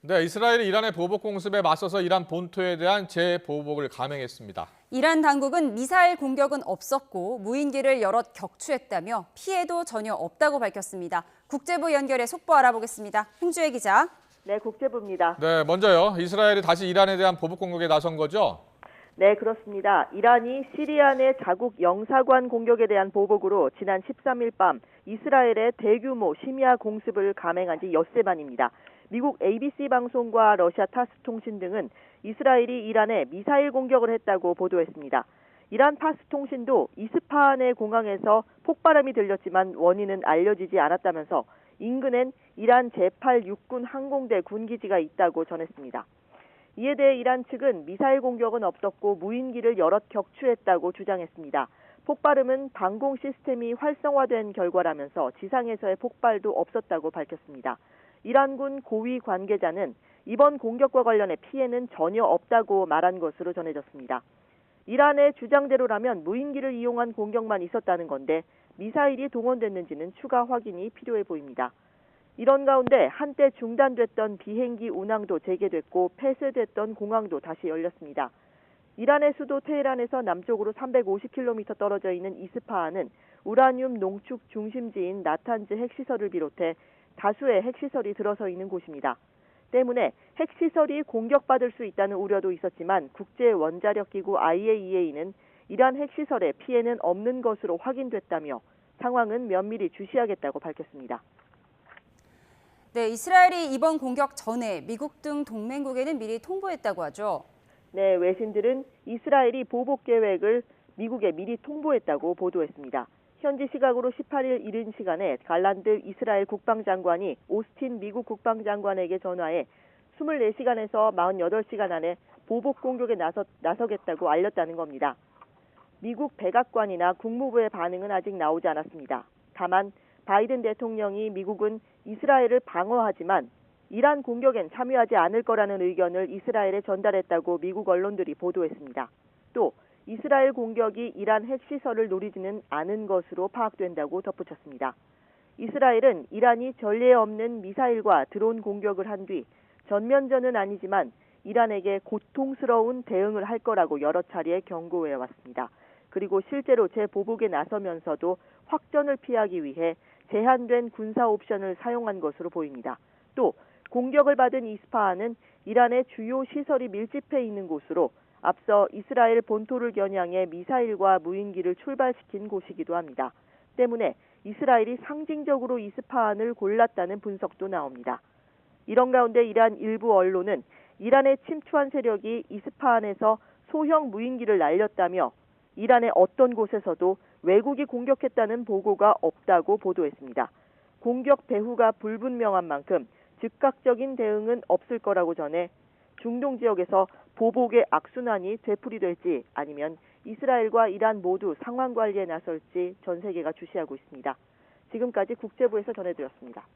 네, 이스라엘이 이란의 보복 공습에 맞서서 이란 본토에 대한 재보복을 감행했습니다. 이란 당국은 미사일 공격은 없었고 무인기를 여럿 격추했다며 피해도 전혀 없다고 밝혔습니다. 국제부 연결해 속보 알아보겠습니다. 흥주혜 기자. 네, 국제부입니다. 네, 먼저요. 이스라엘이 다시 이란에 대한 보복 공격에 나선 거죠? 네, 그렇습니다. 이란이 시리아 내 자국 영사관 공격에 대한 보복으로 지난 13일 밤 이스라엘의 대규모 심야 공습을 감행한 지 엿새 만입니다. 미국 ABC 방송과 러시아 타스 통신 등은 이스라엘이 이란에 미사일 공격을 했다고 보도했습니다. 이란 타스 통신도 이스파한의 공항에서 폭발음이 들렸지만 원인은 알려지지 않았다면서 인근엔 이란 제8 육군 항공대 군기지가 있다고 전했습니다. 이에 대해 이란 측은 미사일 공격은 없었고 무인기를 여럿 격추했다고 주장했습니다. 폭발음은 방공 시스템이 활성화된 결과라면서 지상에서의 폭발도 없었다고 밝혔습니다. 이란군 고위 관계자는 이번 공격과 관련해 피해는 전혀 없다고 말한 것으로 전해졌습니다. 이란의 주장대로라면 무인기를 이용한 공격만 있었다는 건데 미사일이 동원됐는지는 추가 확인이 필요해 보입니다. 이런 가운데 한때 중단됐던 비행기 운항도 재개됐고 폐쇄됐던 공항도 다시 열렸습니다. 이란의 수도 테헤란에서 남쪽으로 350km 떨어져 있는 이스파한은 우라늄 농축 중심지인 나탄즈 핵시설을 비롯해 다수의 핵시설이 들어서 있는 곳입니다. 때문에 핵시설이 공격받을 수 있다는 우려도 있었지만 국제원자력기구 IAEA는 이란 핵시설에 피해는 없는 것으로 확인됐다며 상황은 면밀히 주시하겠다고 밝혔습니다. 네, 이스라엘이 이번 공격 전에 미국 등 동맹국에는 미리 통보했다고 하죠. 네, 외신들은 이스라엘이 보복 계획을 미국에 미리 통보했다고 보도했습니다. 현지 시각으로 18일 이른 시간에 갈란드 이스라엘 국방장관이 오스틴 미국 국방장관에게 전화해 24시간에서 48시간 안에 보복 공격에 나서겠다고 알렸다는 겁니다. 미국 백악관이나 국무부의 반응은 아직 나오지 않았습니다. 다만 바이든 대통령이 미국은 이스라엘을 방어하지만 이란 공격엔 참여하지 않을 거라는 의견을 이스라엘에 전달했다고 미국 언론들이 보도했습니다. 또 이스라엘 공격이 이란 핵시설을 노리지는 않은 것으로 파악된다고 덧붙였습니다. 이스라엘은 이란이 전례 없는 미사일과 드론 공격을 한 뒤 전면전은 아니지만 이란에게 고통스러운 대응을 할 거라고 여러 차례 경고해 왔습니다. 그리고 실제로 재보복에 나서면서도 확전을 피하기 위해 제한된 군사 옵션을 사용한 것으로 보입니다. 또 공격을 받은 이스파한은 이란의 주요 시설이 밀집해 있는 곳으로 앞서 이스라엘 본토를 겨냥해 미사일과 무인기를 출발시킨 곳이기도 합니다. 때문에 이스라엘이 상징적으로 이스파한을 골랐다는 분석도 나옵니다. 이런 가운데 이란 일부 언론은 이란에 침투한 세력이 이스파한에서 소형 무인기를 날렸다며 이란의 어떤 곳에서도 외국이 공격했다는 보고가 없다고 보도했습니다. 공격 배후가 불분명한 만큼 즉각적인 대응은 없을 거라고 전해 중동 지역에서 보복의 악순환이 되풀이될지 아니면 이스라엘과 이란 모두 상황 관리에 나설지 전 세계가 주시하고 있습니다. 지금까지 국제부에서 전해드렸습니다.